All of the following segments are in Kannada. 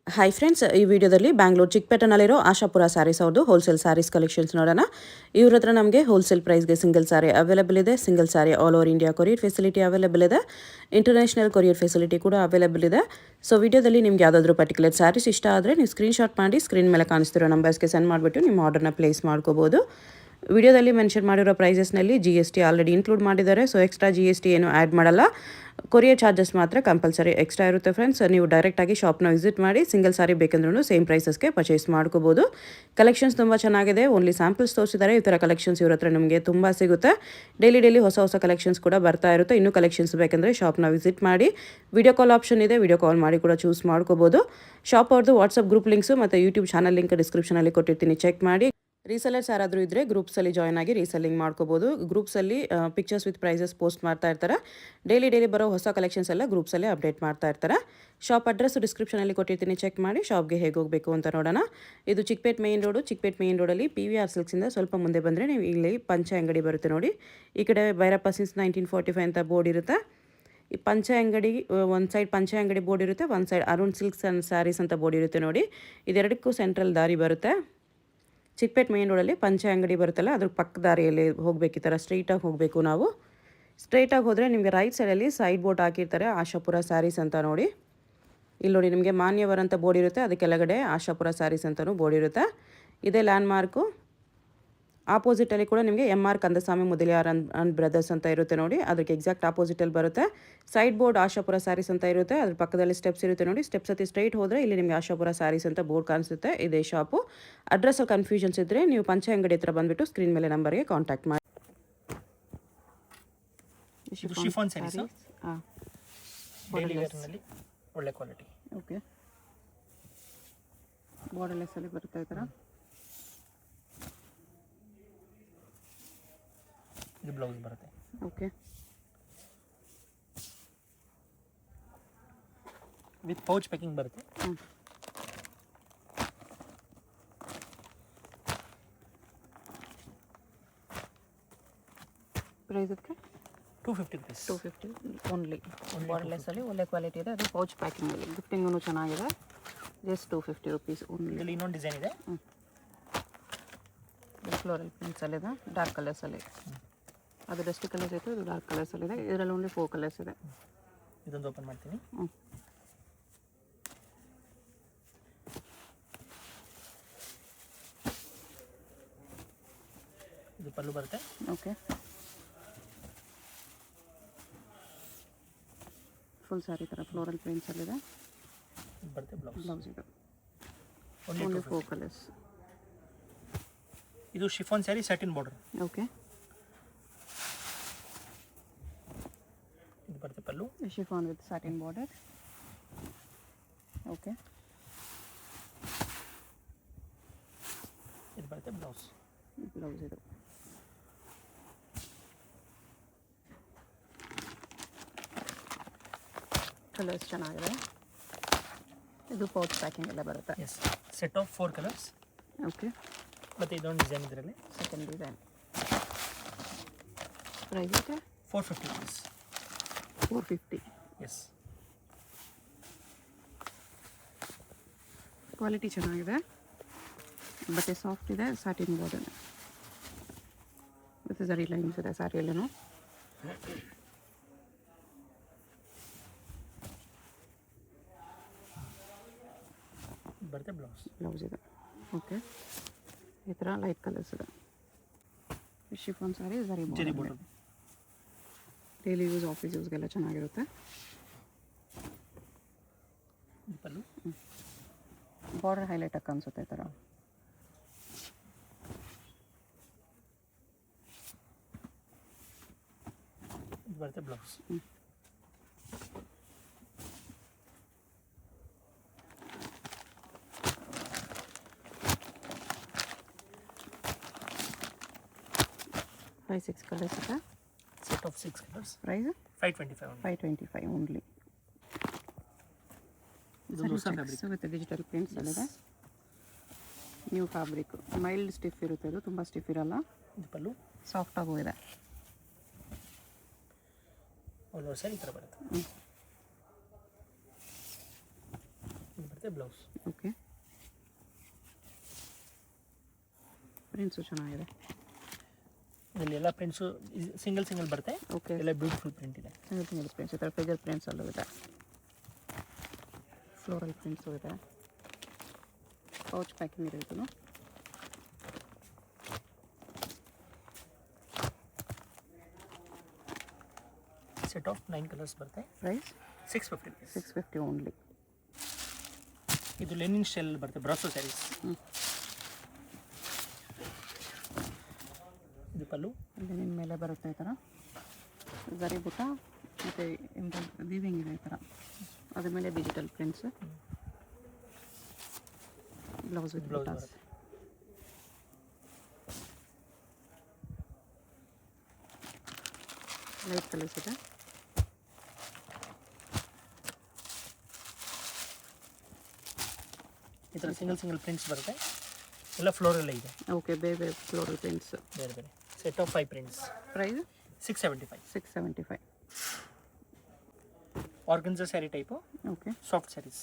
ಹಾಯ್ ಫ್ರೆಂಡ್ಸ್, ಈ ವಿಡಿಯೋದಲ್ಲಿ ಬ್ಯಾಂಗ್ಳೂರು ಚಿಕ್ಕಪೇಟೆನಲ್ಲಿರೋ ಆಶಾಪುರ ಸ್ಯಾರೀಸ್ ಅವ್ರದ್ದು ಹೋಲ್ಸೇಲ್ ಸ್ಯಾರೀಸ್ ಕಲೆಕ್ಷನ್ಸ್ ನೋಡೋಣ. ಇವ್ರ ಹತ್ರ ನಮಗೆ ಹೋಲ್ಸೇಲ್ ಪ್ರೈಸ್ಗೆ ಸಿಂಗಲ್ ಸ್ಯಾರಿ ಅವೈಲೇಬಲ್ ಇದೆ. Single sari all over India courier facility available ಇದೆ. ಇಂಟರ್ನ್ಯಾಷನಲ್ ಕೊರಿಯರ್ ಫೆಸಿಲಿಟಿ ಕೂಡ ಅವೈಲೇಬಲ್ ಇದೆ. ಸೊ ವಿಡಿಯೋದಲ್ಲಿ ನಿಮ್ಗೆ ಯಾವುದಾದ್ರೂ ಪರ್ಟಿಕ್ಯುಲರ್ ಸ್ಯಾರೀಸ್ ಇಷ್ಟ ಆದರೆ ನೀವು ಸ್ಕ್ರೀನ್ಶಾಟ್ ಮಾಡಿ ಸ್ಕ್ರೀನ್ ಮೇಲೆ ಕಾಣಿಸ್ತಿರೋ ನಂಬರ್ಸ್ಗೆ ಸೆಂಡ್ ಮಾಡಿಬಿಟ್ಟು ನಿಮ್ಮ ಆರ್ಡರ್ನ ಪ್ಲೇಸ್ ಮಾಡ್ಕೋಬೋದು. ವಿಡಿಯೋದಲ್ಲಿ ಮೆನ್ಷನ್ ಮಾಡಿರೋ ಪ್ರೈಸಸ್ನಲ್ಲಿ GST ಆಲ್ರೆಡಿ ಇನ್ಕ್ಲೂಡ್ ಮಾಡಿದ್ದಾರೆ. ಸೊ ಎಕ್ಸ್ಟ್ರಾ GST ಏನು ಆ್ಯಡ್ ಮಾಡಲ್ಲ. ಕೊರಿಯರ್ ಚಾರ್ಜಸ್ ಮಾತ್ರ ಕಂಪಲ್ಸರಿ ಎಕ್ಸ್ಟ್ರಾ ಇರುತ್ತೆ ಫ್ರೆಂಡ್ಸ್. ನೀವು ಡೈರೆಕ್ಟಾಗಿ ಶಾಪ್ನ ವಿಸಿಟ್ ಮಾಡಿ ಸಿಂಗಲ್ ಸಾರಿ ಬೇಕಂದ್ರೂ ಸೇಮ್ ಪ್ರೈಸಸ್ಗೆ ಪರ್ಚೇಸ್ ಮಾಡ್ಕೋಬೋದು. ಕಲೆಕ್ಷನ್ಸ್ ತುಂಬ ಚೆನ್ನಾಗಿದೆ. ಓನ್ಲಿ ಸ್ಯಾಂಪಲ್ಸ್ ತೋರಿಸಿದ್ದಾರೆ. ಈ ಥರ ಕಲೆಕ್ಷನ್ಸ್ ಇವ್ರ ಹತ್ರ ನಿಮಗೆ ತುಂಬ ಸಿಗುತ್ತೆ. ಡೈಲಿ ಹೊಸ ಕಲೆಕ್ಷನ್ಸ್ ಕೂಡ ಬರ್ತಾ ಇರುತ್ತೆ. ಇನ್ನೂ ಕಲೆಕ್ಷನ್ಸ್ ಬೇಕಂದರೆ ಶಾಪ್ನ ವಿಸಿಟ್ ಮಾಡಿ. ವಿಡಿಯೋ ಕಾಲ್ ಆಪ್ಷನ್ ಇದೆ, ವಿಡಿಯೋ ಕಾಲ್ ಮಾಡಿ ಕೂಡ ಚೂಸ್ ಮಾಡ್ಕೋಬೋದು. ಶಾಪ್ ಅವ್ರದ್ದು ವಾಟ್ಸಪ್ ಗ್ರೂಪ್ ಲಿಂಕ್ಸು ಮತ್ತು ಯೂಟ್ಯೂಬ್ ಚಾನಲ್ ಲಿಂಕ್ ಡಿಸ್ಕ್ರಿಪ್ಷನಲ್ಲಿ ಕೊಟ್ಟಿರ್ತೀನಿ, ಚೆಕ್ ಮಾಡಿ. ರೀಸೆಲರ್ಸ್ ಯಾರಾದರೂ ಇದ್ದರೆ ಗ್ರೂಪ್ಸಲ್ಲಿ ಜಾಯ್ನ್ ಆಗಿ ರೀಸೆಲ್ಲಿಂಗ್ ಮಾಡ್ಕೋಬೋದು. ಗ್ರೂಪ್ಸಲ್ಲಿ ಪಿಕ್ಚರ್ಸ್ ವಿತ್ ಪ್ರೈಸಸ್ ಪೋಸ್ಟ್ ಮಾಡ್ತಾ ಇರ್ತಾರೆ. ಡೈಲಿ ಬರೋ ಹೊಸ ಕಲೆಕ್ಷನ್ಸ್ ಎಲ್ಲ ಗ್ರೂಪ್ಸಲ್ಲೇ ಅಪ್ಡೇಟ್ ಮಾಡ್ತಾ ಇರ್ತಾರೆ. ಶಾಪ್ ಅಡ್ರೆಸ್ ಡಿಸ್ಕ್ರಿಪ್ಷನಲ್ಲಿ ಕೊಟ್ಟಿರ್ತೀನಿ, ಚೆಕ್ ಮಾಡಿ. ಶಾಪ್ಗೆ ಹೇಗೆ ಹೋಗಬೇಕು ಅಂತ ನೋಡೋಣ. ಇದು ಚಿಕ್ಕಪೇಟೆ ಮೇನ್ ರೋಡಲ್ಲಿ PVR ಸಿಲ್ಕ್ಸಿಂದ ಸ್ವಲ್ಪ ಮುಂದೆ ಬಂದರೆ ನೀವು ಇಲ್ಲಿ ಪಂಚೆ ಅಂಗಡಿ ಬರುತ್ತೆ ನೋಡಿ. ಈ ಕಡೆ ಭೈರಪ್ಪ ಸಿನ್ಸ್ 1945 ಅಂತ ಬೋರ್ಡ್ ಇರುತ್ತೆ. ಈ ಪಂಚೆ ಅಂಗಡಿ ಒಂದು ಸೈಡ್ ಪಂಚೆ ಅಂಗಡಿ ಬೋರ್ಡ್ ಇರುತ್ತೆ, ಒಂದು side Arun silks and sarees ಅಂತ ಬೋರ್ಡ್ ಇರುತ್ತೆ ನೋಡಿ. ಇದೆರಡಕ್ಕೂ ಸೆಂಟ್ರಲ್ ದಾರಿ ಬರುತ್ತೆ. ಚಿಕ್ಕಪೇಟೆ ಮೇನ್ ರೋಡಲ್ಲಿ ಪಂಚೆ ಅಂಗಡಿ ಬರುತ್ತಲ್ಲ, ಅದ್ರ ಪಕ್ಕ ದಾರಿಯಲ್ಲಿ ಹೋಗಬೇಕು. ಈ ಥರ ಸ್ಟ್ರೈಟಾಗಿ ಹೋಗಬೇಕು. ನಾವು ಸ್ಟ್ರೈಟಾಗಿ ಹೋದರೆ ನಿಮಗೆ ರೈಟ್ ಸೈಡಲ್ಲಿ ಸೈಡ್ ಬೋರ್ಡ್ ಹಾಕಿರ್ತಾರೆ, ಆಶಾಪುರ ಸ್ಯಾರೀಸ್ ಅಂತ ನೋಡಿ. ಇಲ್ಲಿ ನೋಡಿ ನಿಮಗೆ ಮಾನ್ಯವರ್ ಅಂತ ಬೋರ್ಡ್ ಇರುತ್ತೆ, ಅದಕ್ಕೆ ಕೆಳಗಡೆ ಆಶಾಪುರ ಸ್ಯಾರೀಸ್ ಅಂತಲೂ ಬೋರ್ಡ್ ಇರುತ್ತೆ. ಇದೇ ಲ್ಯಾಂಡ್ ಮಾರ್ಕು. ಆಪೋಸಿಟಲ್ಲಿ ಕೂಡ ನಿಮಗೆ MR Kandaswamy Mudaliar and brothers ಅಂತ ಇರುತ್ತೆ ನೋಡಿ. ಅದಕ್ಕೆ ಎಕ್ಸಾಕ್ಟ್ ಆಪೋಸಿಟಲ್ಲಿ ಬರುತ್ತೆ. ಸೈಡ್ ಬೋರ್ಡ್ ಆಶಾಪುರ ಸ್ಯಾರೀಸ್ ಅಂತ ಇರುತ್ತೆ, ಅದ್ರ ಪಕ್ಕದಲ್ಲಿ ಸ್ಟೆಪ್ಸ್ ಇರುತ್ತೆ ನೋಡಿ. ಸ್ಟೆಪ್ಸ್ ಹತ್ತಿ ಸ್ಟ್ರೈಟ್ ಹೋದರೆ ಇಲ್ಲಿ ನಿಮಗೆ ಆಶಾಪುರ ಸ್ಯಾರೀಸ್ ಅಂತ ಬೋರ್ಡ್ ಕಾಣಿಸುತ್ತೆ. ಇದೇ ಶಾಪು. ಅಡ್ರೆಸ್ಸಲ್ಲಿ ಕನ್ಫ್ಯೂಷನ್ಸ್ ಇದ್ದರೆ ನೀವು ಪಂಚೆ ಅಂಗಡಿ ಹತ್ರ ಬಂದುಬಿಟ್ಟು ಸ್ಕ್ರೀನ್ ಮೇಲೆ ನಂಬರ್ಗೆ ಕಾಂಟ್ಯಾಕ್ಟ್ ಮಾಡಿ. ಶಿಫಾನ್ ಸ್ಯಾರೀಸ್ ಡೈಲಿ ವೇರ್ನಲ್ಲಿ ಒಳ್ಳೆ ಕ್ವಾಲಿಟಿ. ಓಕೆ, ಬಾರ್ಡರ್ಲೆಸ್ಸಲ್ಲಿ ಬರುತ್ತೆ ಈ ಥರ. ಇದು ಬ್ಲೌಸ್ ಬರುತ್ತೆ. ಓಕೆ, ವಿತ್ ಪೌಚ್ ಪ್ಯಾಕಿಂಗ್ ಬರುತ್ತೆ. ಪ್ರೈಸ್ ಇದಕ್ಕೆ 250 rupees. 250 ಓನ್ಲಿ. ಬಾರ್ಡರ್ಲೆಸ್ಸಲ್ಲಿ ಒಳ್ಳೆ ಕ್ವಾಲಿಟಿ ಇದೆ. ಅದು ಪೌಚ್ ಪ್ಯಾಕಿಂಗಲ್ಲಿ ಗಿಫ್ಟಿಂಗೂ ಚೆನ್ನಾಗಿದೆ. Just 250 rupees only. ಇದರಲ್ಲಿ ಇನ್ನೊಂದು ಡಿಸೈನ್ ಇದೆ. ಫ್ಲೋರಲ್ ಪ್ರಿಂಟ್ಸಲ್ಲಿದೆ, ಡಾರ್ಕ್ ಕಲರ್ಸಲ್ಲಿ. ಅದು ಡಸ್ಟಿ ಕಲರ್ಸ್ ಇತ್ತು, ಇದು ಡಾರ್ಕ್ ಕಲರ್ಸಲ್ಲಿದೆ. ಇದರಲ್ಲಿ ಓನ್ಲಿ 4 ಕಲರ್ಸ್ ಇದೆ. ಇದೊಂದು ಓಪನ್ ಮಾಡ್ತೀನಿ. ಇದು ಪಲ್ಲು ಬರುತ್ತೆ. ಓಕೆ, ಫುಲ್ ಸ್ಯಾರಿ ಥರ ಫ್ಲೋರಲ್ ಪ್ರಿಂಟ್ಸಲ್ಲಿದೆ. ಇದು ಬರುತ್ತೆ ಬ್ಲೌಸ್. ಇದು ಓನ್ಲಿ ಓನ್ಲಿ 4 ಕಲರ್ಸ್. ಇದು chiffon sari satin border. Okay, ಇದು ಬರುತ್ತೆ pallu. Chiffon with satin border. Okay, ಇದು ಬರುತ್ತೆ ಬ್ಲೌಸ್. ಬ್ಲೌಸ್. ಇದು ಕಲರ್ಸ್ ಚೆನ್ನಾಗಿದೆ. ಇದು ಪೌಚ್ ಪ್ಯಾಕಿಂಗ್ ಎಲ್ಲ ಬರುತ್ತೆ. Yes, set of 4 colours. Okay, ಮತ್ತು ಇದೊಂದು ಡಿಸೈನ್ ಇದರಲ್ಲಿ. Second design. ಪ್ರೈಸ್ ಇದೆ 450 rupees. 450. ಎಸ್, ಕ್ವಾಲಿಟಿ ಚೆನ್ನಾಗಿದೆ. ಬಟ್ಟೆ ಸಾಫ್ಟ್ ಇದೆ. ಸ್ಯಾಟಿನ್ ಬಾರ್ಡರ್ ಮತ್ತು ಜರಿ ಲೈನ್ಸ್ ಇದೆ ಸ್ಯಾರಿಯಲ್ಲೂ. ಬರುತ್ತೆ ಬ್ಲೌಸ್ ಇದೆ. ಓಕೆ, ಈ ಥರ ಲೈಟ್ ಕಲರ್ಸ್ ಇದೆ. ಶಿಫಾನ್ ಸ್ಯಾರಿ ಜರಿ ಬಾರ್ಡರ್. ಡೈಲಿ ಯೂಸ್, ಆಫೀಸ್ ಯೂಸ್ಗೆಲ್ಲ ಚೆನ್ನಾಗಿರುತ್ತೆ. ಪಲ್ಲು. ಬಾರ್ಡರ್ ಹೈಲೈಟ್ ಆಗಿ ಕಾಣಿಸುತ್ತೆ ಈ ಥರ. ಇದು ಬರುತ್ತೆ ಬ್ಲೌಸ್. ಫೈವ್ 6 ಕಲರ್ಸ್ ಇದೆ. Set of 6 colours. Price 525 only. 525 only. ಇದು ಹೊಸ ಫ್ಯಾಬ್ರಿಕ್ ವಿತ್ ಡಿಜಿಟಲ್ ಪ್ರಿಂಟ್ಸ್ ಅಲ್ಲಿದೆ. New fabric. ಮೈಲ್ಡ್ ಸ್ಟಿಫ್ ಇರುತ್ತೆ, ಇದು ತುಂಬ ಸ್ಟಿಫ್ ಇರಲ್ಲ. ಇದು ಪಲ್ಲು. ಸಾಫ್ಟಾಗೂ ಇದೆ. ಆಲ್ ಓವರ್ ಸ್ಯಾರಿ ಈ ಥರ ಬರುತ್ತೆ. ಬರುತ್ತೆ ಬ್ಲೌಸ್. ಓಕೆ, ಪ್ರಿಂಟ್ಸು ಚೆನ್ನಾಗಿದೆ. ಇದರಲ್ಲಿ ಎಲ್ಲ ಪ್ರಿಂಟ್ಸು ಸಿಂಗಲ್ ಬರುತ್ತೆ. ಓಕೆ, ಎಲ್ಲ ಬ್ಯೂಟಿಫುಲ್ ಪ್ರಿಂಟ್ ಇದೆ. ಸಿಂಗಲ್ ಪ್ರಿಂಟ್ಸ್, ಈ ಥರ ಫಿಗರ್ ಪ್ರಿಂಟ್ಸ್ ಅಲ್ಲೂ ಇದೆ, ಫ್ಲೋರಲ್ ಪ್ರಿಂಟ್ಸು ಇದೆ, ಪೌಚ್ ಪ್ಯಾಕಿಂಗ್ ಇದೆ ಇದು. ಸೆಟ್ ಆಫ್ 9 ಕಲರ್ಸ್ ಬರುತ್ತೆ. Price 650 rupees. 650 ಓನ್ಲಿ. ಇದು ಲೆನಿನ್ ಸ್ಟೈಲ್ ಬರುತ್ತೆ, ಬ್ರಾಸೋ ಸ್ಯಾರೀಸ್. ಇದು ಪಲ್ಲು. ಇಲ್ಲಿ ನಿಮ್ಮ ಮೇಲೆ ಬರುತ್ತೆ ಈ ಥರ ಗರಿ ಬುಟ್ಟ ಮತ್ತು ವೀವಿಂಗ್ ಇದೆ ಈ ಥರ, ಅದ್ರ ಮೇಲೆ digital prints. Blouse with blouse ಬುಟ್ಟಾಸ್. ಬರುತ್ತೆ. ಲೈಟ್ ಕಲರ್ಸ್ ಇದೆ. ಈ ಥರ ಸಿಂಗಲ್ ಪ್ರಿಂಟ್ಸ್ ಬರುತ್ತೆ. ಎಲ್ಲ ಫ್ಲೋರಲ್ಲೇ ಇದೆ. ಓಕೆ, ಬೇರೆ ಬೇರೆ ಫ್ಲೋರಲ್ ಪ್ರಿಂಟ್ಸ್. ಬೇರೆ ಬೇರೆ set of 5 prints. Price 675. 675. Organza sari type, okay, soft saris.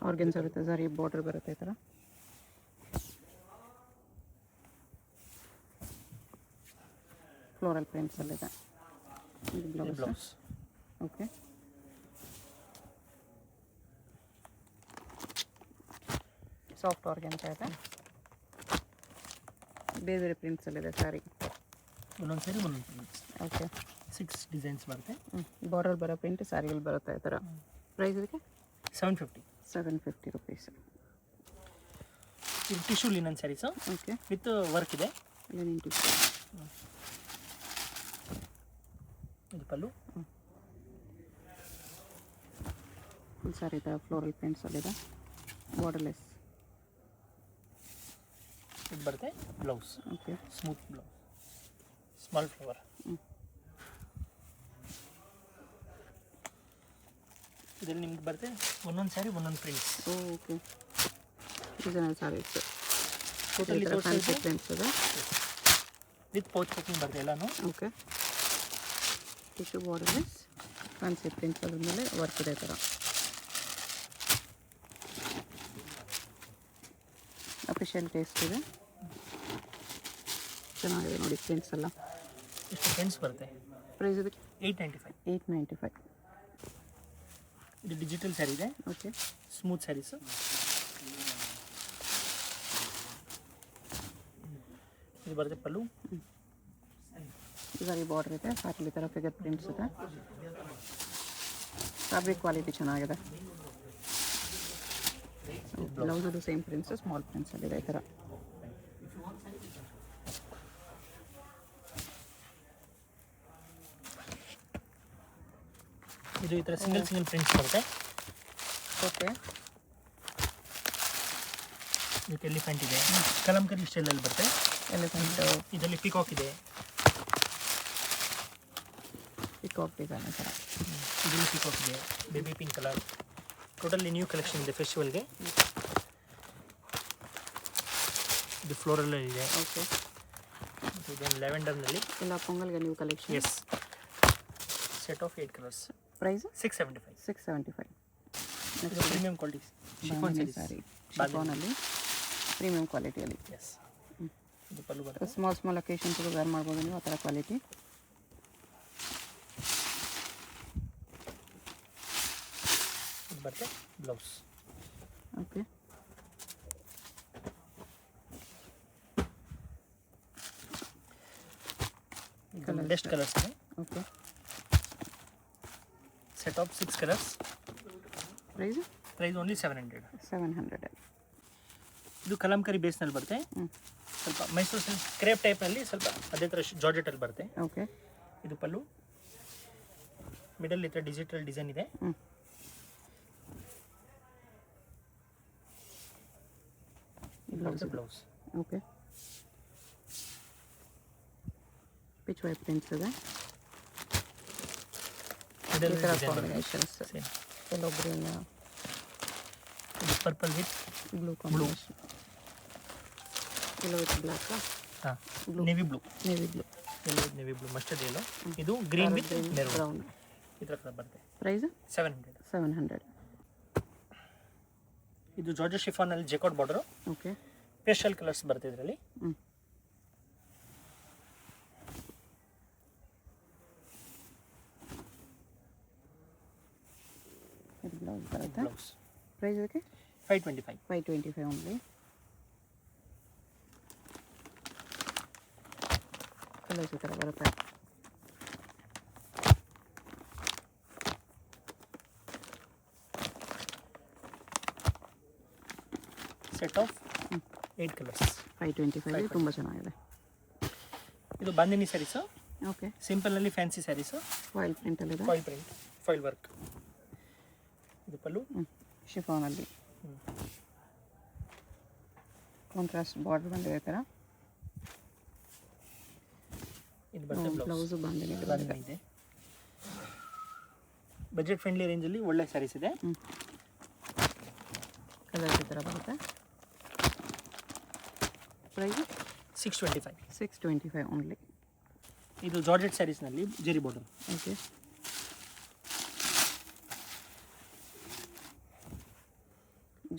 Organza ಇರುತ್ತೆ, ಸರಿ ಬಾರ್ಡರ್ ಬರುತ್ತೆ ಈ ಥರ. ಫ್ಲೋರಲ್ ಪ್ರಿಂಟ್ಸಲ್ಲಿದೆ. ಇದು blouse. Blouse. Okay, soft organza ಇದೆ, ಬೇರೆ ಬೇರೆ ಪ್ರಿಂಟ್ಸಲ್ಲಿದೆ ಸ್ಯಾರಿ. ಒಂದೊಂದು ಸ್ಯಾರಿ ಒಂದೊಂದು ಪ್ರಿಂಟ್ಸ್. ಓಕೆ, 6 ಡಿಸೈನ್ಸ್ ಬರುತ್ತೆ. ಬಾರ್ಡರ್ ಬರೋ ಪ್ರಿಂಟ್ ಸ್ಯಾರಿಗಳು ಬರುತ್ತೆ ಈ ಥರ. ಪ್ರೈಸ್ ಇದಕ್ಕೆ 750. 750 ರುಪೀಸ್. ಇದು tissue linen saris okay, with work ಇದೆ. Linen tissue. ಇದು ಪಲ್ಲು. ಫುಲ್ ಸ್ಯಾರಿ ಈ ಥರ ಫ್ಲೋರಲ್ ಪ್ರಿಂಟ್ಸಲ್ಲಿದೆ, ಬಾರ್ಡರ್ಲೆಸ್. ಇದು ಬರುತ್ತೆ blouse. Okay, smooth blouse, small flower. ಇದರಲ್ಲಿ ನಿಮ್ಗೆ ಬರುತ್ತೆ ಒಂದೊಂದು ಸ್ಯಾರಿ ಒಂದೊಂದು prints. Okay, designer sarees. Totally fancy prints ಇದೆ. ವಿತ್ ಪೌಚ್ ಪ್ಯಾಕಿಂಗ್ ಬರುತ್ತೆ ಎಲ್ಲನೂ. Okay, tissue borderless fancy prints, ಅದ್ರ ಮೇಲೆ ವರ್ಕ್ ಇದೆ ಈ ಥರ. ಅಫಿಷಿಯಲ್ ಟೇಸ್ಟ್ ಇದೆ, ಚೆನ್ನಾಗಿದೆ ನೋಡಿ ಪ್ರಿಂಟ್ಸ್ ಎಲ್ಲ. ಇಷ್ಟು ಪ್ರಿಂಟ್ಸ್ ಬರುತ್ತೆ. ಪ್ರೈಸ್ ಇದಕ್ಕೆ 895. 895. ಇದು ಡಿಜಿಟಲ್ ಸ್ಯಾರಿ ಇದೆ, ಓಕೆ, ಸ್ಮೂತ್ ಸ್ಯಾರೀಸು. ಇದು ಬರುತ್ತೆ ಪಲ್ಲು. ಸರಿ ಬಾರ್ಡರ್ ಇದೆ, ಸಾಕಲ್ಲಿ ಈ ಥರ ಫಿಗರ್ ಪ್ರಿಂಟ್ಸ್ ಇದೆ. ಫ್ಯಾಬ್ರಿಕ್ ಕ್ವಾಲಿಟಿ ಚೆನ್ನಾಗಿದೆ. ಬ್ಲೌಸದು ಸೇಮ್ ಪ್ರಿಂಟ್ಸ್, ಸ್ಮಾಲ್ ಪ್ರಿಂಟ್ಸಲ್ಲಿದೆ ಈ ಥರ. ಇದು ಈ ಥರ ಸಿಂಗಲ್ ಪ್ರಿಂಟ್ಸ್ ಬರುತ್ತೆ. ಓಕೆ, ಇದಕ್ಕೆ ಎಲಿಫೆಂಟ್ ಇದೆ, ಕಲಂಕರಿ ಸ್ಟೈಲಲ್ಲಿ ಬರುತ್ತೆ. ಎಲಿಫೆಂಟ್, ಇದರಲ್ಲಿ ಪಿಕಾಕ್ ಇದೆ, ಪಿಕಾಕ್ ಡಿಸೈನ್ ಈ ಥರ. ಇದರಲ್ಲಿ ಪಿಕಾಕ್ ಇದೆ, baby pink colour. Totally new collection ಇದೆ ಫೆಸ್ಟಿವಲ್ಗೆ. ಇದು ಫ್ಲೋರಲ್ ಇದೆ. ಓಕೆ, ಇದೊಂದು ಲ್ಯಾವೆಂಡರ್ನಲ್ಲಿ. ಎಲ್ಲ ಪೊಂಗಲ್ಗೆ new collection. Yes, set of 8 colours. Price 675. 675. ಇದು ಪ್ರೀಮಿಯಂ ಕ್ವಾಲಿಟಿ ಶಿಫಾನ್ ಸ್ಯಾರಿ, ಶಿಫಾನಲ್ಲಿ ಪ್ರೀಮಿಯಂ ಕ್ವಾಲಿಟಿಯಲ್ಲಿ. ಎಸ್, ಇದು ಪಲ್ಲು ಬರುತ್ತೆ. ಸ್ಮಾಲ್ ಅಕೇಶನ್ಸ್ಗೂ ವೇರ್ ಮಾಡ್ಬೋದು ನೀವು ಆ ಥರ ಕ್ವಾಲಿಟಿ. ಇದು ಬರುತ್ತೆ ಬ್ಲೌಸ್. ಓಕೆ, ಬೆಸ್ಟ್ ಕಲರ್ಸ್ ಇದೆ. Okay, set of 6 colours. Price only 700. 700. ಇದು ಕಲಂಕರಿ ಬೇಸ್ನಲ್ಲಿ ಬರುತ್ತೆ. ಸ್ವಲ್ಪ ಮೈಸೂರು ಸಿಲ್ಕ್ ಕ್ರೇಪ್ ಟೈಪ್ನಲ್ಲಿ ಸ್ವಲ್ಪ ಅದೇ ಥರ ಜಾರ್ಜೆಟಲ್ಲಿ ಬರುತ್ತೆ. ಓಕೆ, ಇದು ಪಲ್ಲು. ಮಿಡಲ್ ಈ ಥರ ಡಿಜಿಟಲ್ ಡಿಸೈನ್ ಇದೆ. Blouse. Okay, peach white prints ಇದೆ. ಮಿಡಲ್ ಈ ಥರ combinations, yellow green, purple with blue combination, yellow with black, ಹಾಂ, blue, navy blue, navy blue, yellow with navy blue, mustard yellow. ಇದು ಗ್ರೀನ್ ವಿತ್ ಮೆರೂನ್, ಬ್ರೌನ್. ಈ ಥರ ಬರುತ್ತೆ. ಪ್ರೈಸ್ 700. 700. ಇದು ಜಾರ್ಜೆಟ್ ಶಿಫಾನಲ್ಲಿ jacquard border, okay. Pastel colours ಬರುತ್ತೆ ಇದರಲ್ಲಿ. ಇದು ಬ್ಲೌಸ್ ಬರುತ್ತೆ. ಬ್ಲೌಸ್ ಪ್ರೈಸ್ ಇದಕ್ಕೆ 525. 525 ಓನ್ಲಿ. ಕಲರ್ಸ್ ಈ ಥರ ಬರುತ್ತೆ. Set of 8 colours. 525 ತುಂಬ ಚೆನ್ನಾಗಿದೆ. ಇದು ಬಾಂದಿನಿ ಸ್ಯಾರೀಸು, ಓಕೆ. ಸಿಂಪಲ್ನಲ್ಲಿ ಫ್ಯಾನ್ಸಿ ಸ್ಯಾರೀಸು, ಫಾಯಿಲ್ ಪ್ರಿಂಟಲ್ಲಿದೆ. Foil print, foil work. ಇದು ಪಲ್ಲು, ಶಿಫಾನಲ್ಲಿ ಕಾಂಟ್ರಾಸ್ಟ್ ಬಾರ್ಡರ್ ಬಂದಿದೆ ಈ ಥರ. ಇದು ಬರುತ್ತೆ ಬ್ಲೌಸ್. ಬ್ಲೌಸು ಬಾಂದಿನಿ ಇದೆ. ಬಜೆಟ್ ಫ್ರೆಂಡ್ಲಿ ರೇಂಜಲ್ಲಿ ಒಳ್ಳೆ ಸ್ಯಾರೀಸ್ ಇದೆ. ಕಲರ್ಸ್ ಈ ಥರ ಬರುತ್ತೆ. ಪ್ರೈಸ್ 625. 625 ಓನ್ಲಿ. ಇದು ಜಾರ್ಜೆಟ್ ಸ್ಯಾರೀಸ್ನಲ್ಲಿ zari border. Okay.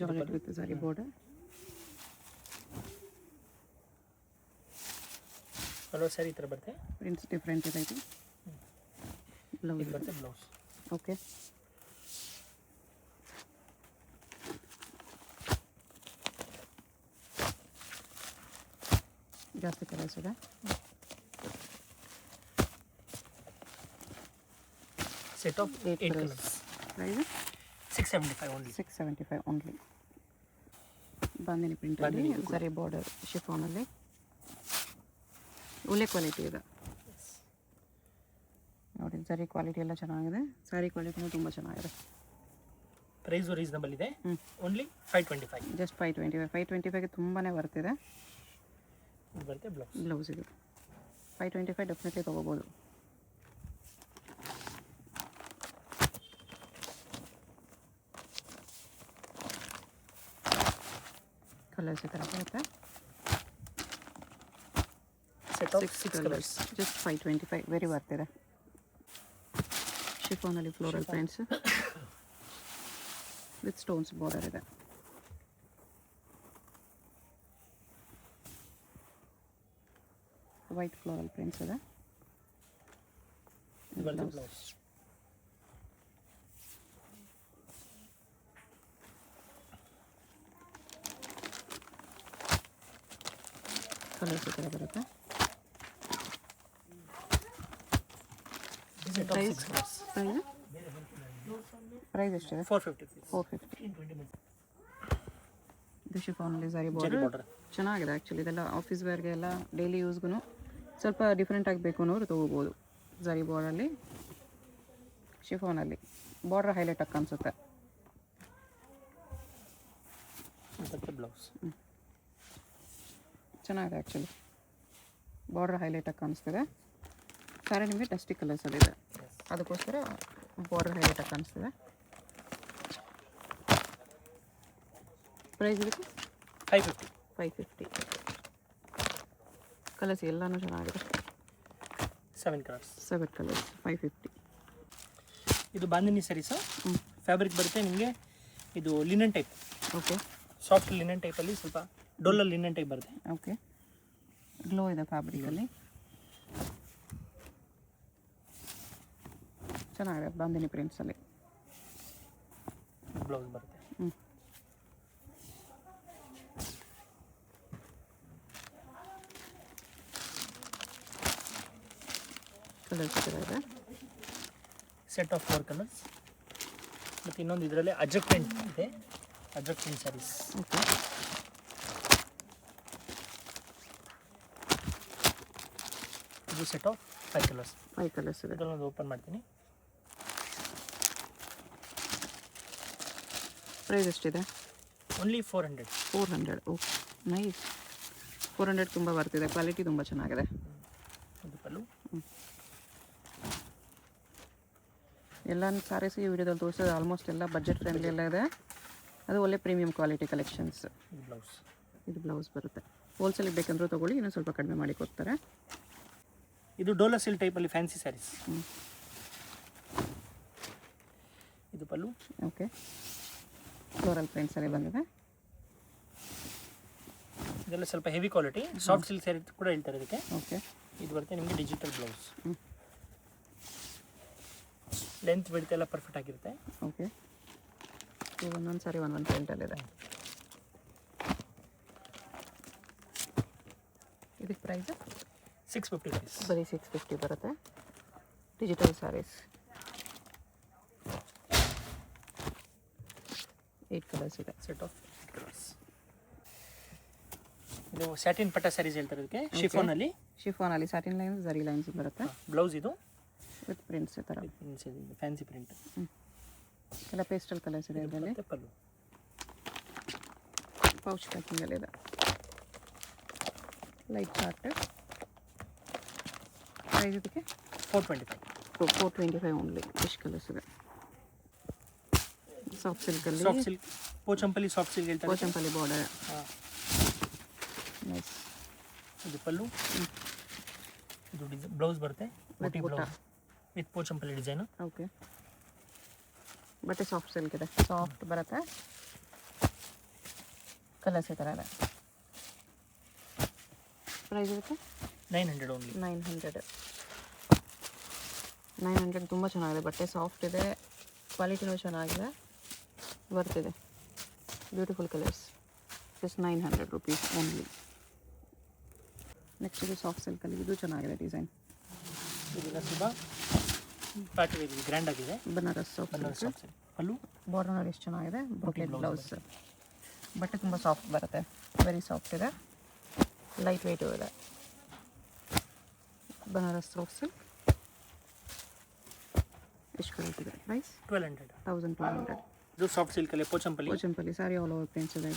Georgette with ಸಾರಿ ಬಾರ್ಡರ್. ಕಲರ್ ಸ್ಯಾರಿ ಈ ಥರ ಬರುತ್ತೆ. ಪ್ರಿಂಟ್ಸ್ ಡಿಫ್ರೆಂಟ್ ಇದೆ. ಇದು ಬ್ಲೌಸ್ ಇದು ಬರುತ್ತೆ ಬ್ಲೌಸ್. ಓಕೆ. ಜಾಸ್ತಿ ಕಲರ್ಸ್ ಇದೆ. Set of 8 colours. Price 675 only. 675 only. Bandhini ಪ್ರಿಂಟಲ್ಲಿ ಸರಿ ಬಾರ್ಡರ್ ಶಿಫಾನಲ್ಲಿ ಒಳ್ಳೆ ಕ್ವಾಲಿಟಿ ಇದೆ ನೋಡಿ. ಸರಿ ಕ್ವಾಲಿಟಿ ಎಲ್ಲ ಚೆನ್ನಾಗಿದೆ. ಸ್ಯಾರಿ ಕ್ವಾಲಿಟಿನೂ ತುಂಬ ಚೆನ್ನಾಗಿದೆ. ಪ್ರೈಸು ರೀಸನಬಲ್ ಇದೆ. ಓನ್ಲಿ 525. ಜಸ್ಟ್ 525. 525ಗೆ ತುಂಬಾ ಬರ್ತಿದೆ. ಇದು ಬರುತ್ತೆ ಬ್ಲೌಸ್. ಬ್ಲೌಸ್ ಇದು 525 ಡೆಫಿನೆಟ್ಲಿ ತೊಗೋಬೋದು. ಕಲರ್ಸ್ ಈ ಥರ ಬರುತ್ತೆ. Set of 6 colours. Just 525. Very ಬರ್ತಿದೆ. ಶಿಫಾನಲ್ಲಿ floral prints with stones border ಇದೆ. ವೈಟ್ ಫ್ಲೋರಲ್ ಪ್ರಿಂಟ್ಸ್ ಇದೆ. ಇದು ಬರುತ್ತೆ ಬ್ಲೌಸ್. ಕಲರ್ಸ್ ಈ ಥರ ಬರುತ್ತೆ. Set of 6 colours. ಪ್ರೈಸ್ ಎಷ್ಟಿದೆ? 450. 450. ಇದು ಶಿಫಾನಲ್ಲಿ ಸಾರಿ ಜೆರಿ ಬಾರ್ಡರ್ ಬಾರ್ಡರ್. ಚೆನ್ನಾಗಿದೆ. ಆ್ಯಕ್ಚುಲಿ ಇದೆಲ್ಲ ಆಫೀಸ್ ವೇರ್ಗೆ ಎಲ್ಲ ಡೈಲಿ ಯೂಸ್ಗೂ ಸ್ವಲ್ಪ ಡಿಫ್ರೆಂಟ್ ಆಗಬೇಕು ಅನ್ನೋರು ತೊಗೋಬೋದು. ಝರಿ ಬಾರ್ಡರಲ್ಲಿ ಶಿಫಾನಲ್ಲಿ ಬಾರ್ಡರ್ ಹೈಲೈಟ್ ಆಗಿ ಕಾಣಿಸುತ್ತೆ. ಇದು ಬರುತ್ತೆ ಬ್ಲೌಸ್. ಚೆನ್ನಾಗಿದೆ. ಆ್ಯಕ್ಚುಲಿ ಬಾರ್ಡರ್ ಹೈಲೈಟ್ ಆಗಿ ಕಾಣಿಸ್ತಿದೆ. ಸ್ಯಾರಿ ನಿಮಗೆ ಡಸ್ಟಿ ಕಲರ್ಸಲ್ಲಿದೆ, ಅದಕ್ಕೋಸ್ಕರ ಬಾರ್ಡರ್ ಹೈಲೈಟ್ ಆಗಿ ಕಾಣಿಸ್ತಿದೆ. ಪ್ರೈಸ್ ಇದಕ್ಕೆ 550. 550. ಕಲರ್ಸ್ ಎಲ್ಲನೂ ಚೆನ್ನಾಗಿದೆ. 7 ಕಲರ್ಸ್. 7 ಕಲರ್ಸ್. 550. ಇದು ಬಾಂದಿನಿ ಸ್ಯಾರೀಸು. ಫ್ಯಾಬ್ರಿಕ್ ಬರುತ್ತೆ ನಿಮಗೆ. ಇದು linen type. Okay. Soft linen ಟೈಪಲ್ಲಿ ಸ್ವಲ್ಪ ಡೋಲರ್ ಲಿನನ್ ಟೈಪ್ ಬರುತ್ತೆ. ಓಕೆ. ಗ್ಲೋ ಇದೆ ಫ್ಯಾಬ್ರಿಕಲ್ಲಿ. ಚೆನ್ನಾಗಿದೆ. ಬಾಂದಿನಿ ಪ್ರಿಂಟ್ಸಲ್ಲಿ ಬ್ಲೌಸ್ ಬರುತ್ತೆ. ಕಲರ್ಸ್ ಇದೆ. Set of 4 colours. ಮತ್ತು ಇನ್ನೊಂದು ಇದರಲ್ಲಿ ಅಜಕ್ ಪ್ರಿಂಟ್ ಇದೆ. ಅಜಕ್ ಪ್ರಿಂಟ್ ಸ್ಯಾರೀಸ್. ಓಕೆ. ಇದು ಸೆಟ್ ಆಫ್ 5 ಕಲರ್ಸ್. 5 ಕಲರ್ಸ್ ಇದೆ. ಇದನ್ನೊಂದು ಓಪನ್ ಮಾಡ್ತೀನಿ. ಪ್ರೈಸ್ ಎಷ್ಟಿದೆ? ಓನ್ಲಿ 400. 400. Okay, nice. 400 ತುಂಬ ಬರ್ತಿದೆ. ಕ್ವಾಲಿಟಿ ತುಂಬ ಚೆನ್ನಾಗಿದೆ. ಇದು ಪಲ್ಲು. ಎಲ್ಲ ಸ್ಯಾರೀಸ್ ಈ ವಿಡಿಯೋದಲ್ಲಿ ತೋರಿಸೋದು ಆಲ್ಮೋಸ್ಟ್ ಎಲ್ಲ ಬಜೆಟ್ ಫ್ರೆಂಡ್ಲಿ ಎಲ್ಲ ಇದೆ. ಅದು ಒಳ್ಳೆ ಪ್ರೀಮಿಯಂ ಕ್ವಾಲಿಟಿ ಕಲೆಕ್ಷನ್ಸ್. ಇದು ಬ್ಲೌಸ್. ಇದು ಬ್ಲೌಸ್ ಬರುತ್ತೆ. ಹೋಲ್ಸೇಲಿಗೆ ಬೇಕಂದ್ರೂ ತೊಗೊಳ್ಳಿ, ಇನ್ನೂ ಸ್ವಲ್ಪ ಕಡಿಮೆ ಮಾಡಿ ಕೊಡ್ತಾರೆ. ಇದು ಡೋಲಾ ಸಿಲ್ಕ್ ಟೈಪಲ್ಲಿ ಫ್ಯಾನ್ಸಿ ಸ್ಯಾರೀಸ್. ಇದು ಪಲ್ಲು. ಓಕೆ, ಫ್ಲೋರಲ್ ಪ್ರಿಂಟ್ಸಲ್ಲಿ ಬಂದಿದೆ. ಇದೆಲ್ಲ ಸ್ವಲ್ಪ heavy quality soft silk sari ಕೂಡ ಹೇಳ್ತಾರೆ ಇದಕ್ಕೆ. ಓಕೆ, ಇದು ಬರುತ್ತೆ ನಿಮಗೆ ಡಿಜಿಟಲ್ ಬ್ಲೌಸ್. ಲೆಂತ್ ಬಿಡ್ತೆ ಎಲ್ಲ ಪರ್ಫೆಕ್ಟ್ ಆಗಿರುತ್ತೆ. ಓಕೆ, ಇದು ಒಂದೊಂದು ಸಾರಿ ಒಂದೊಂದು ಪ್ರಿಂಟಲ್ಲಿದೆ. ಇದಕ್ಕೆ ಪ್ರೈಸು 650 rupees. ಬರೀ 650 ಬರುತ್ತೆ. ಡಿಜಿಟಲ್ ಸ್ಯಾರೀಸ್ 8 ಕಲರ್ಸ್ ಇದೆ. Set of 8 colours. ಇದು ಸ್ಯಾಟಿನ್ ಪಟ್ಟ ಸ್ಯಾರೀಸ್ ಹೇಳ್ತಾರೆ ಇದಕ್ಕೆ. ಶಿಫಾನಲ್ಲಿ ಸ್ಯಾಟಿನ್ ಲೈನ್ಸ್, ಜರಿ ಲೈನ್ಸ್ ಬರುತ್ತೆ. ಬ್ಲೌಸ್ ಇದು ವಿತ್ ಪ್ರಿಂಟ್ಸ್ ಈ ಥರ ಫ್ಯಾನ್ಸಿ ಪ್ರಿಂಟ್. ಎಲ್ಲ ಪೇಸ್ಟಲ್ ಕಲರ್ಸ್ ಇದೆ ಇದರಲ್ಲಿ. ಪಲ್ಲು ಪೌಚ್ ಪ್ಯಾಕಿಂಗಲ್ಲಿ ಇದೆ. Light chart. ಪ್ರೈಸ್ ಇದಕ್ಕೆ 425. 425 ಓನ್ಲಿ. ಫಿಶ್ ಕಲರ್ಸ್ ಇದೆ. ಸಾಫ್ಟ್ ಸಿಲ್ಕಲ್ಲಿ, soft silk, Pochampally soft silk ಹೇಳ್ತಾರೆ. ಪೋಚಂಪಲ್ಲಿ ಬಾರ್ಡರ್. ನೈಸ್. ಇದು ಪಲ್ಲು. ಇದು ಬ್ಲೌಸ್ ಬರುತ್ತೆ ಬುಟ್ಟಿ blouse with Pochampally design. Okay, ಬಟ್ಟೆ ಸಾಫ್ಟ್ ಸಿಲ್ಕ್ ಇದೆ. ಸಾಫ್ಟ್ ಬರುತ್ತೆ. ಕಲರ್ಸ್ ಈ ಥರ ಇದೆ. ಪ್ರೈಸ್ ಇದಕ್ಕೆ 900 ಓನ್ಲಿ. 900 ತುಂಬ ಚೆನ್ನಾಗಿದೆ. ಬಟ್ಟೆ ಸಾಫ್ಟ್ ಇದೆ, ಕ್ವಾಲಿಟಿನೂ ಚೆನ್ನಾಗಿದೆ, ಬರ್ತಿದೆ. Beautiful colours. Just 900 rupees only. Next ಇದು ಸಾಫ್ಟ್ ಸಿಲ್ಕಲ್ಲಿ, ಇದು ಚೆನ್ನಾಗಿದೆ ಡಿಸೈನ್. ಇದೆಲ್ಲ ಸ್ವಲ್ಪ ಪಾರ್ಟಿ ವೇರ್ ಗ್ರ್ಯಾಂಡ್ ಆಗಿದೆ. Banaras soft silk. Silk pallu. Border ನೋಡಿ ಎಷ್ಟು ಚೆನ್ನಾಗಿದೆ. Brocade blouse. ಬಟ್ಟೆ ತುಂಬ ಸಾಫ್ಟ್ ಬರುತ್ತೆ. ವೆರಿ ಸಾಫ್ಟ್ ಇದೆ, ಲೈಟ್ ವೆಯ್ಟು ಇದೆ. Banaras soft silk. ಎಷ್ಟು ಕಲಿತಿದೆ? ಪ್ರೈಸ್ 1200. 1200. ಇದು ಸಾಫ್ಟ್ ಸಿಲ್ಕಲ್ಲಿ Pochampally. Pochampally sari all over prints ಇದೆ.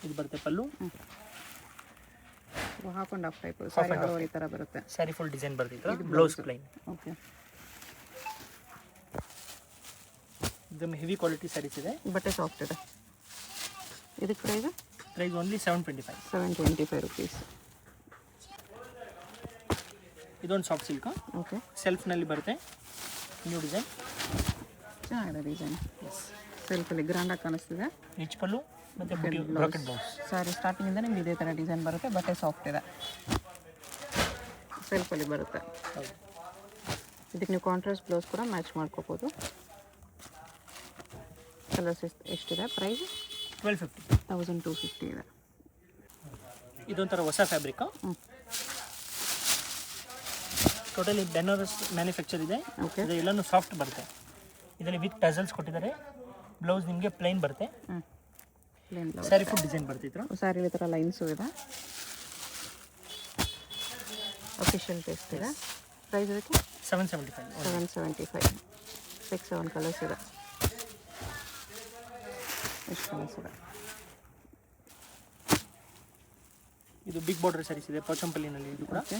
ಇದು ಬರುತ್ತೆ pallu. Half and half type sorry all over ಈ ಥರ ಬರುತ್ತೆ. ಸ್ಯಾರಿ ಫುಲ್ ಡಿಸೈನ್ ಬರ್ತಿತ್ತು. Blouse plain. ಓಕೆ, ಇದೊಂದು ಹೆವಿ ಕ್ವಾಲಿಟಿ ಸ್ಯಾರೀಸ್ ಇದೆ. ಬಟ್ಟೆ ಸಾಫ್ಟ್ ಇದೆ. ಇದಕ್ಕೆ ಪ್ರೈಸ್ ಓನ್ಲಿ 725. 725 rupees. ಇದೊಂದು ಸಾಫ್ಟ್ ಸಿಲ್ಕ್. ಓಕೆ, ಸೆಲ್ಫ್ನಲ್ಲಿ ಬರುತ್ತೆ. New design. ಚೆನ್ನಾಗಿದೆ ಡಿಸೈನ್. ಎಸ್, ಸೆಲ್ಫಲ್ಲಿ ಗ್ರ್ಯಾಂಡಾಗಿ ಕಾಣಿಸ್ತಿದೆ. ರಿಚ್ ಪಲ್ಲು ಮತ್ತು ಬ್ರಾಕೆಟ್ ಬ್ಲೌಸ್. ಸಾರಿ ಸ್ಟಾರ್ಟಿಂಗಿಂದ ನಿಮ್ಗೆ ಇದೇ ಥರ ಡಿಸೈನ್ ಬರುತ್ತೆ. ಬಟ್ಟೆ ಸಾಫ್ಟ್ ಇದೆ, ಸೆಲ್ಫಲ್ಲಿ ಬರುತ್ತೆ. ಹೌದು. ಇದಕ್ಕೆ ನೀವು ಕಾಂಟ್ರಾಸ್ಟ್ ಬ್ಲೌಸ್ ಕೂಡ ಮ್ಯಾಚ್ ಮಾಡ್ಕೋಬೋದು. ಕಲರ್ಸ್ ಎಷ್ಟಿದೆ? ಪ್ರೈಸ್ 1250. 1250 ಇದೆ. ಇದೊಂಥರ ಹೊಸ ಫ್ಯಾಬ್ರಿಕ್. ಟೋಟಲಿ ಬೆನಾರಸ್ ಮ್ಯಾನುಫ್ಯಾಕ್ಚರ್ ಇದೆ. ಓಕೆ, ಇದು ಎಲ್ಲನೂ ಸಾಫ್ಟ್ ಬರುತ್ತೆ. ಇದರಲ್ಲಿ ವಿತ್ ಟಸಲ್ಸ್ ಕೊಟ್ಟಿದ್ದಾರೆ. ಬ್ಲೌಸ್ ನಿಮಗೆ ಪ್ಲೈನ್ ಬರುತ್ತೆ. Plain blouse. Sari full design ಬರ್ತಿದ್ರು. ಸ್ಯಾರಿಲಿ ಈ ಥರ ಲೈನ್ಸು ಇದೆ. ಅಫಿಷಿಯಲ್ ಟೇಸ್ಟ್ ಇದೆ. ಪ್ರೈಸ್ ಇದಕ್ಕೆ 775. 775. 6-7 ಕಲರ್ಸ್ ಇದೆ. ಎಷ್ಟು ಕಲರ್ಸ್ ಇದೆ? ಇದು ಬಿಗ್ ಬಾರ್ಡರ್ ಸ್ಯಾರೀಸ್ ಇದೆ ಪೋಚಂಪಲ್ಲಿನಲ್ಲಿ. ಇದು ಕೂಡ ಓಕೆ,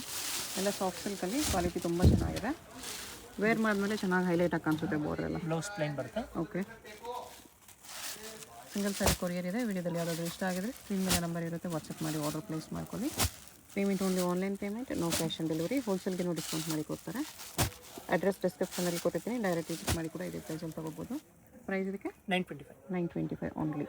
ಎಲ್ಲ ಸಾಫ್ಟ್ ಸಿಲ್ಕಲ್ಲಿ ಕ್ವಾಲಿಟಿ ತುಂಬ ಚೆನ್ನಾಗಿದೆ. ವೇರ್ ಮಾಡಿದ್ಮೇಲೆ ಚೆನ್ನಾಗಿ ಹೈಲೈಟ್ ಆಗಿ ಕಾಣಿಸುತ್ತೆ ಬಾರ್ಡರ್ ಎಲ್ಲ. ಬ್ಲೌಸ್ ಪ್ಲೈನ್ ಬರುತ್ತೆ. ಓಕೆ, ಸಿಂಗಲ್ ಸ್ಯಾರಿ ಕೊರಿಯರ್ ಇದೆ. ವಿಡಿಯೋದಲ್ಲಿ ಯಾವುದಾದ್ರು ಇಷ್ಟ ಆಗಿದ್ರೆ ಸ್ಕ್ರೀನ್ ಮೇಲೆ ನಂಬರ್ ಇರುತ್ತೆ, ವಾಟ್ಸಪ್ ಮಾಡಿ ಆರ್ಡರ್ ಪ್ಲೇಸ್ ಮಾಡ್ಕೊಳ್ಳಿ. Payment only online payment, no cash on delivery. ಹೋಲ್ಸೇಲ್ಗೆ ಡಿಸ್ಕೌಂಟ್ ಮಾಡಿ ಕೊಡ್ತಾರೆ. ಅಡ್ರೆಸ್ ಡಿಸ್ಕ್ರಿಪ್ಷನಲ್ಲಿ ಕೊಟ್ಟಿರ್ತೀನಿ, ಡೈರೆಕ್ಟ್ ವಿಸಿಟ್ ಮಾಡಿ ಕೂಡ ಇದೇ ಪ್ರೈಸಲ್ಲಿ ತೊಗೋಬೋದು. ಪ್ರೈಸ್ ಇದಕ್ಕೆ 925. 925 ಓನ್ಲಿ.